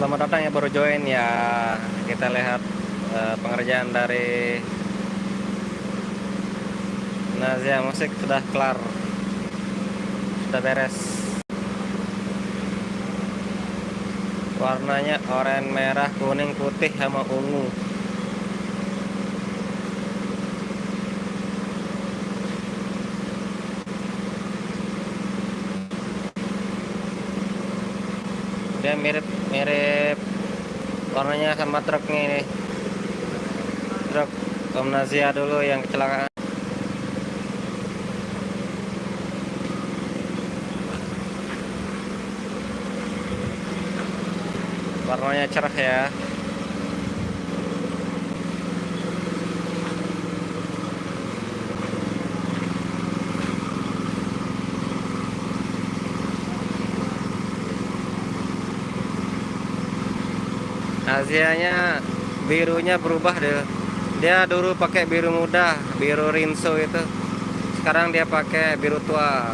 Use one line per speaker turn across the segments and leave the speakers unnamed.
Selamat datang ya baru join ya. Kita lihat pengerjaan dari Nazia Musik sudah kelar, sudah beres. Warnanya oranye, merah, kuning, putih, sama ungu. Dia mirip-mirip warnanya sama truknya ini. Truk Om Nazia dulu yang kecelakaan. Warnanya cerah ya. Nazianya birunya berubah deh. Dia dulu pakai biru muda, biru rinso itu. Sekarang dia pakai biru tua.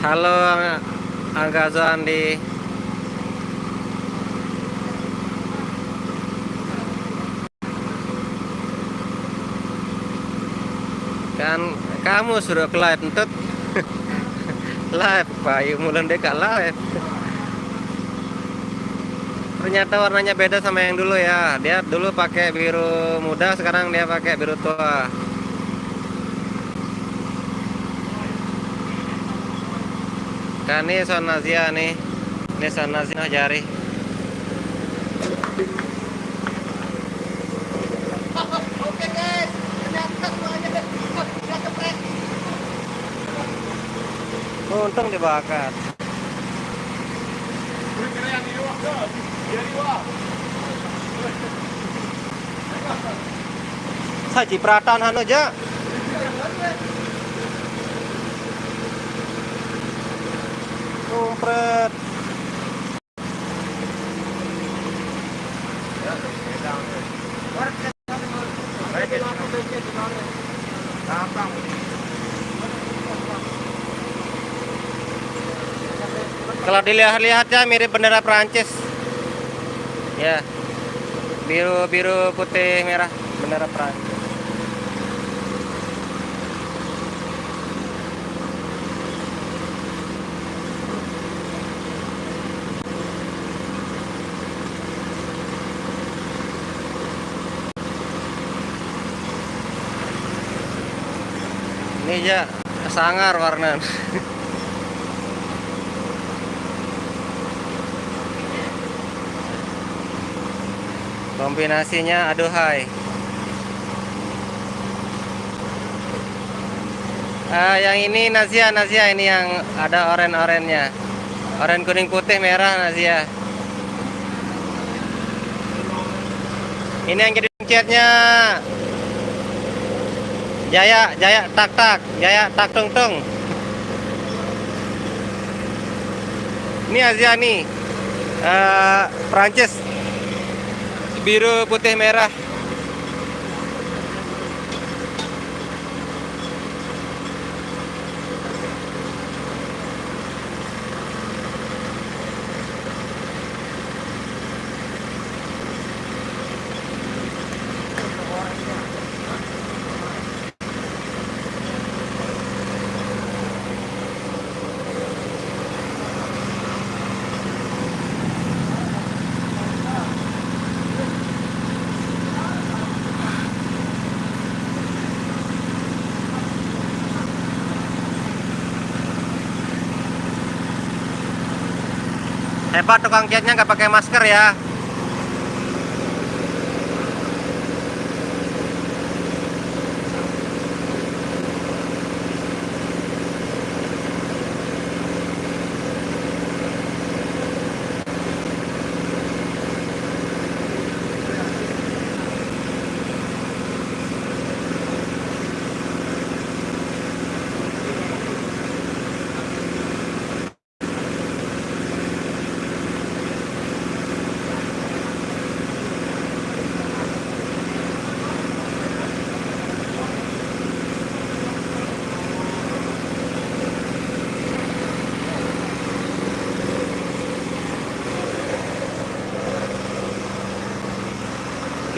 Halo Angga Zoandi. Kan kamu sudah ke live entut. Live Pak Mulan Deka live. Ternyata warnanya beda sama yang dulu ya. Dia dulu pakai biru muda, sekarang dia pakai biru tua. Kan ini Sonazia nih. Ini Sonazia jari.
Oke guys, ternyata semuanya udah kepres.
Untung dibakar. Saya cipratan anu aja. Kumpret. Kalau dilihat-lihat ya mirip bendera Prancis. Ya, biru putih merah bendera Prancis. Ini aja sangar warna. Kombinasinya aduhai. Yang ini Nazia ini yang ada oren-orennya. Oren kuning putih merah Nazia. Ini yang jadi catnya Jaya Jaya tak tung tung. Ini Azia nih, Prancis, biru putih merah. Hebat tukang catnya nggak pakai masker ya.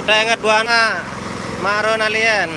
Udah ingat buana maron alien.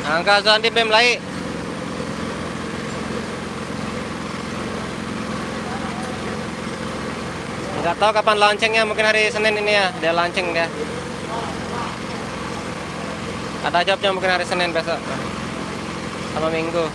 Angka Zuan di BEM lai. Nggak tahu kapan launchingnya, mungkin hari Senin ini ya, dia launching dia. Ada jobnya mungkin hari Senin besok sama Minggu.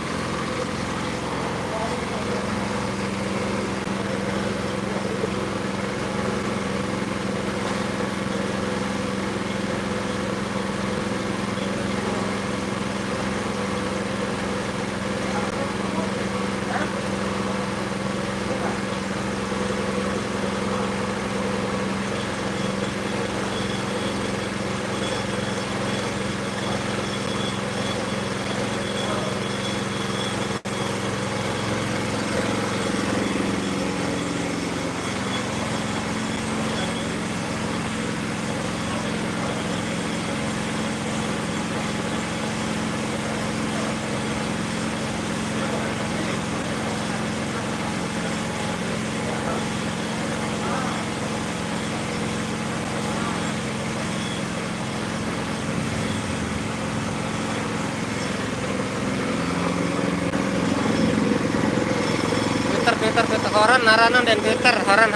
Twitter horan naranan dan Twitter horan.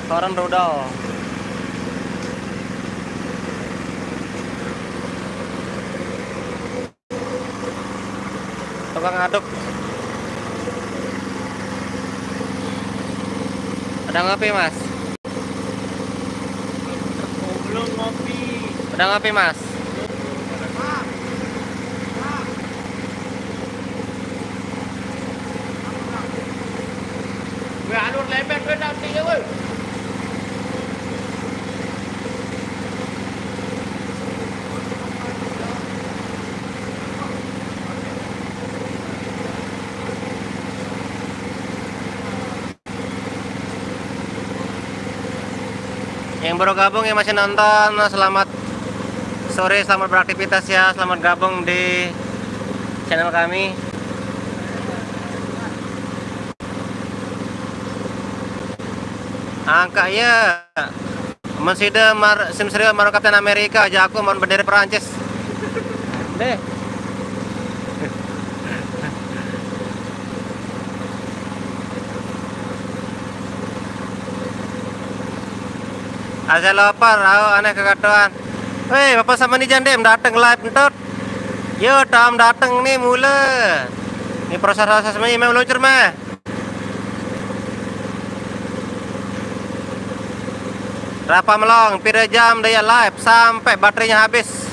Horan rudal. Tukang aduk. Ada ngopi mas?
Belum ngopi.
Ada ngopi mas?
Gue alur lembek gue nanti ya woi.
Yang baru gabung yang masih nonton, selamat sore, selamat beraktivitas ya, selamat gabung di channel kami. Angka ya, masih ada simseri maru Kapten Amerika, aja aku mau bendera Perancis. Deh. Asal lapar, aneh kekatuan. Weh, bapak sama ni jandem datang live entot. Yo, tam datang nih mula. Ini proses semuanya memang luncur mah. Berapa melong, pira jam dia live sampai baterainya habis.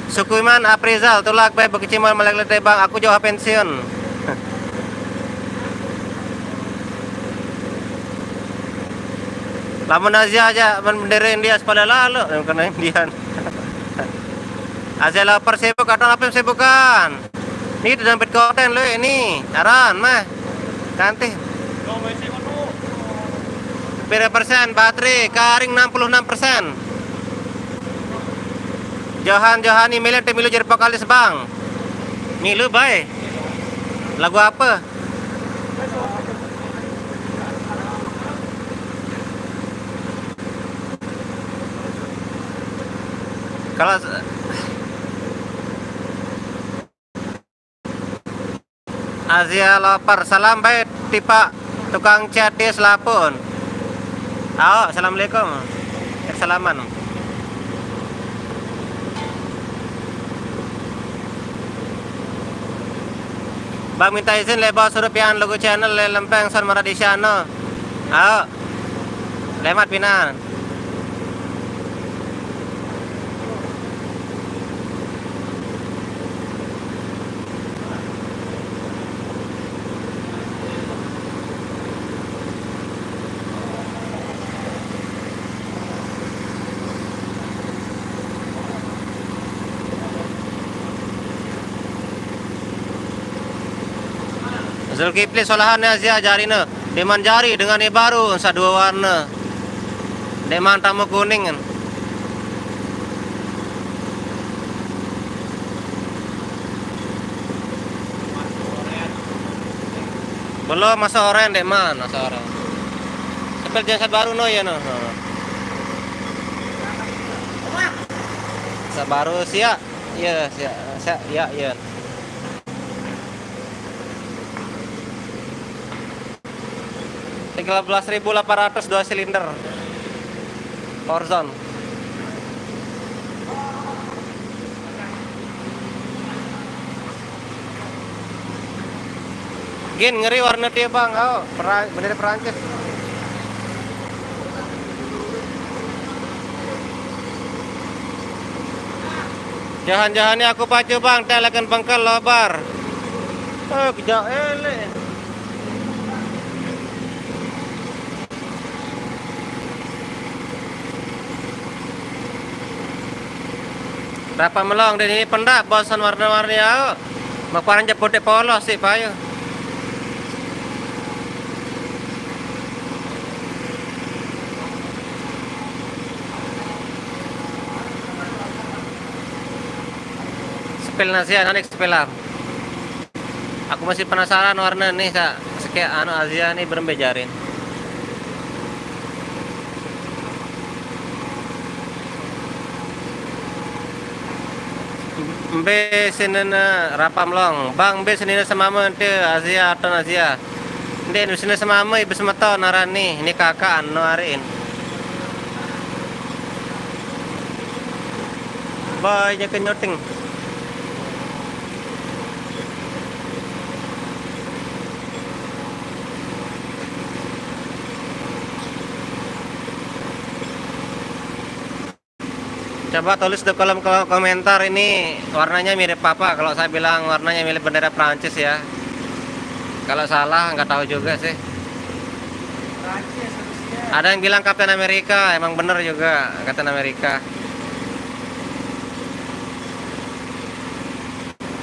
Sukuiman Aprizal, tulak baik bekiciman melek bang, aku jauh pensiun. Lamun Asia aja bendera India sepada lalu karena Indian. Asia lapar sibuk atau apa sibukan? Ini dompet konten lo ini, aran mah ganti. Berapa persen baterai karing 66%. Johani milen milu jadi vokalis bang. Milu baik. Lagu apa? Kalau Asia lapar, salam baik tipe tukang cat di Selapun. Assalamualaikum. Salaman. Bang minta izin lebar suruh pian logo channel le lempeng son Maradisiano. Ayo. Lemat pinan. Zulkifli solahan Azia jari ne. Deman jari dengan ini baru sa dua warna. Deman tamu kuning kan. Belum masa oren deman masa oren. Sepel jasa baru no ya no. Sa baru sia. Iya sia ya ya. 13.800 2 silinder Horizon. Gin ngeri warna dia bang, oh bendera Perancis. Jahan-jahannya aku pacu bang, telekan bengkel lobar. Oh kejauh ele. Berapa melong dan ini pendak bosan warna-warni ya. Maparan je putih polos sih payo. Sepil nasi anak sepilam. Aku masih penasaran warna nih sa sekian anu Asia nih belum bejarin. Mbe sinena rapam long bang mbe sinena semama ente Asia atau Asia ente sinena semama ibu semeto narani ini kakak anu hariin boy nya kenyoting coba tulis di kolom komentar ini warnanya mirip apa. Kalau saya bilang warnanya mirip bendera Prancis ya. Kalau salah nggak tahu juga sih. Ada yang bilang Kapten Amerika, emang bener juga Kapten Amerika.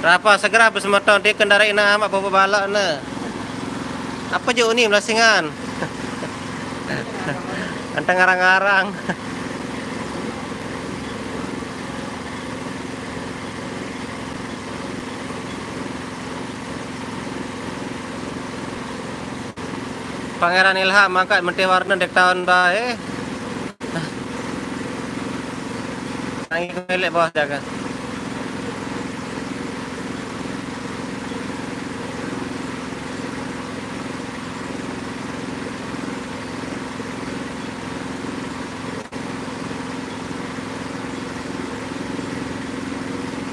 Rapa segera besemeton di kendaraan amat bawa balak ne. Apa jo ini melasingan? Anteng ngarang-ngarang. Pangeran Ilham mangkat mentih warna dek tahun bae. Tangi milik bawah jaga.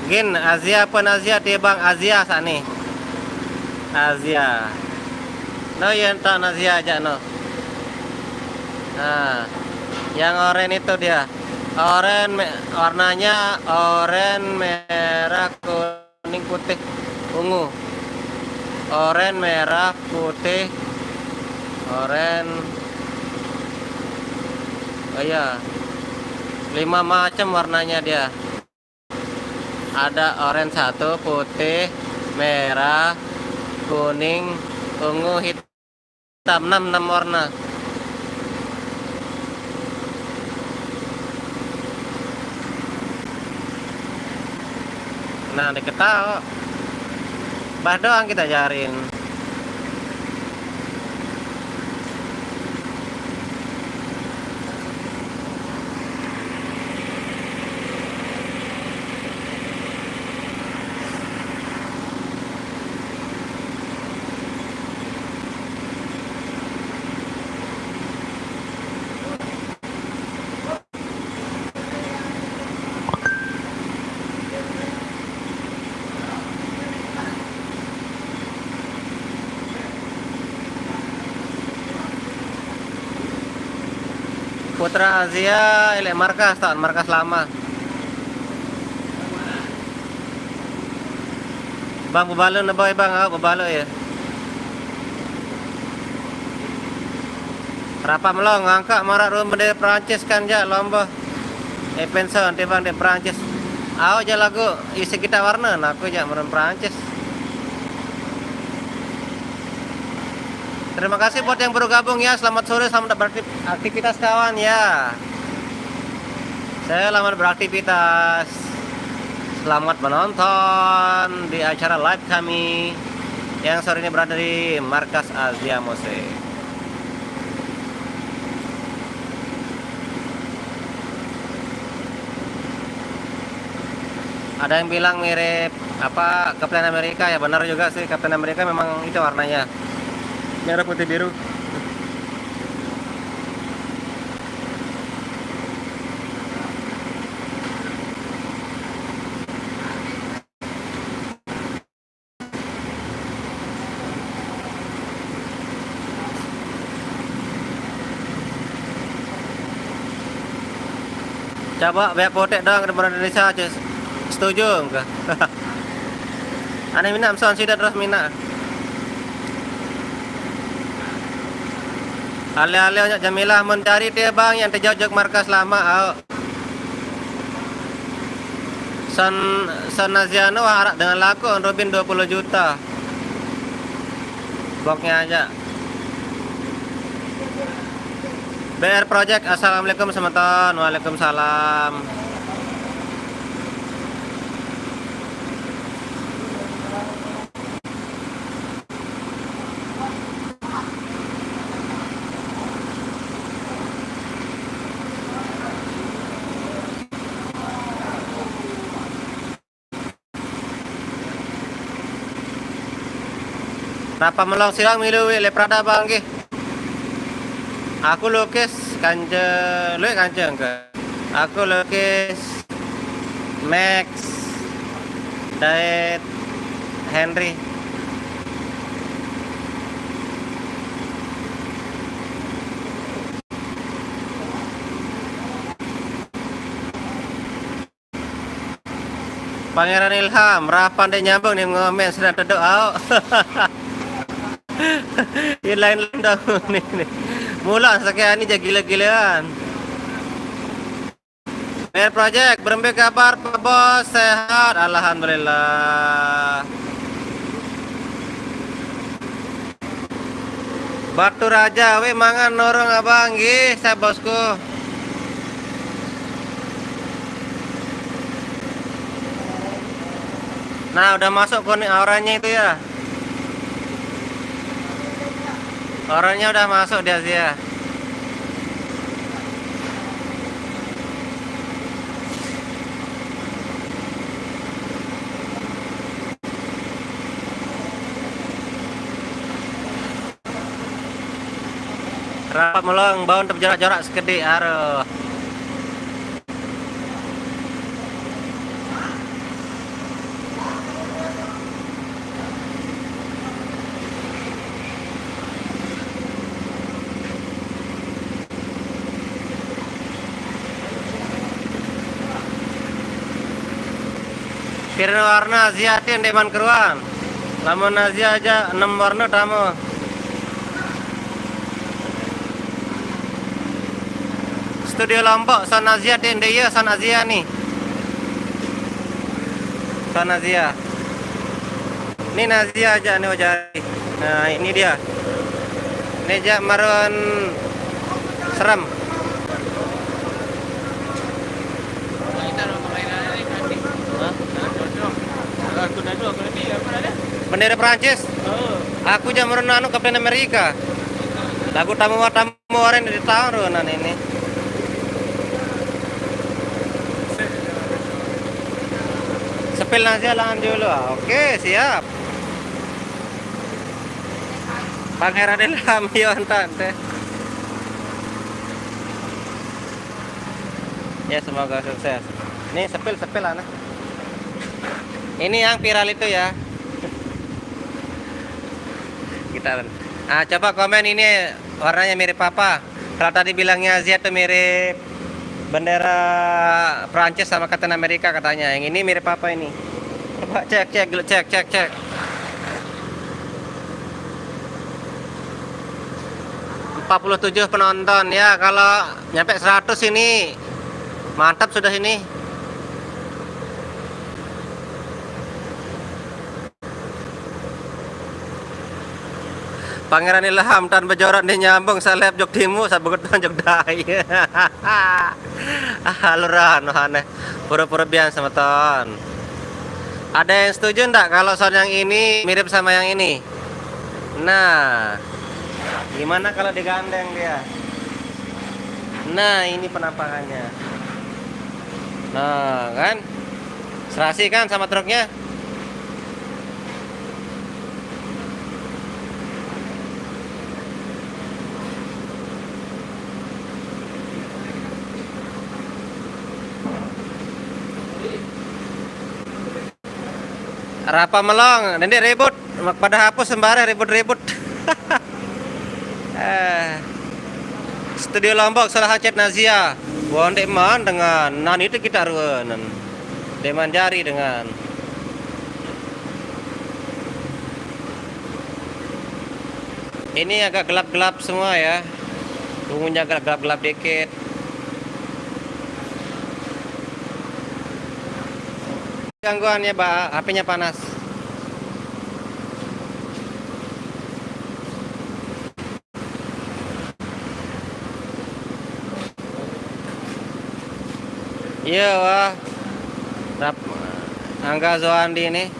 Gin Asia pun Asia dia bang Asia saat nih. Asia. No yang tak Asia aja no. Nah, yang oranye itu dia. Oranye warnanya oranye merah kuning putih ungu. Oranye merah putih oranye. Oh iya. 5 macam warnanya dia. Ada oranye 1, putih, merah, kuning, ungu, hitam 6 warna. Nah diketahui bah doang kita jarin. Putra Asia, ilek markas, tak markas lama. Bang pebalo na boy bang, pebalo ya. Rapa melong angkat marak rumah bendera Perancis kan ja lomba. Penson bang di Perancis. Aku aja lagu isi kita warna, aku aja meren Perancis. Terima kasih buat yang baru gabung ya. Selamat sore, selamat beraktivitas kawan ya. Selamat beraktivitas. Selamat menonton di acara live kami yang sore ini berada di Markas Asia Mose. Ada yang bilang mirip apa Kapten Amerika, ya benar juga sih, Kapten Amerika memang itu warnanya merah putih biru. Coba biar potek dong ke Indonesia aja. Setuju enggak? Aneh minat son sudah terus minat. Ale-ale Jamilah mencari dia bang yang terjauh markas lama. Son Naziano harap dengan laku Robin 20 juta. Bloknya aja. BR Project, assalamualaikum semeton. Waalaikumsalam. Rapa melong silang milu le Prada bang ke. Aku lukis kanje, lu kanje enggak? Aku lukis Max, Diet, Henry. Pangeran Ilham, rapan deh nyambung nih ngomen sedang duduk au. Ini lain dong nih. Mula sekian ini jadi gila-gilaan. BR Project, berembe kabar Pak Bos, sehat alhamdulillah. Batu Raja, we mangan norong abang nggih, saya bosku. Nah, udah masuk kuning auranya itu ya. Orangnya udah masuk di Asia. Rapat melong, bau terjarak-jarak sekedik aruh. Pirna warna Asia tin deman keruan. Lamun Asia aja 6 warna tamu. Studio Lombok Son Asia tin dia Son Asia nih. Son Asia. Ini Nazia aja nih wajah. Nah, ini dia. Ini aja marun serem. Bendera Prancis. Aku jam anu Kapten Amerika. Lagu tamu orang di tahun ini. Sepil nasi alangan dulu. Oke, siap. Pangeran Ilham yon tante. Ya semoga sukses. Ini sepil anak. Ini yang viral itu ya. Kita coba komen ini warnanya mirip apa? Kalau tadi bilangnya Asia tuh mirip bendera Prancis sama Kapten Amerika katanya. Yang ini mirip apa ini? Coba cek dulu, cek. 47 penonton ya, kalau nyampe 100 ini mantap sudah ini. Pangeran Ilham tan bejoran di nyambung salep jok timu sabeget jok dai. Haluran aneh. Pura-pura biasa sama ton. Ada yang setuju enggak kalau sound yang ini mirip sama yang ini? Nah, gimana kalau digandeng dia? Nah, ini penampakannya. Nah, kan? Serasi kan sama truknya? Rapa melong, nanti ribut, pada hapus sembara ribut-ribut. Studio Lombok salah hacet Nazia, wonde man dengan nan itu kita ruanan, deman jari dengan. Ini agak gelap-gelap semua ya, ungunya agak gelap-gelap dikit. Gangguannya, Mbak, HP-nya panas. Iya, wah. Angga Zoandi ini.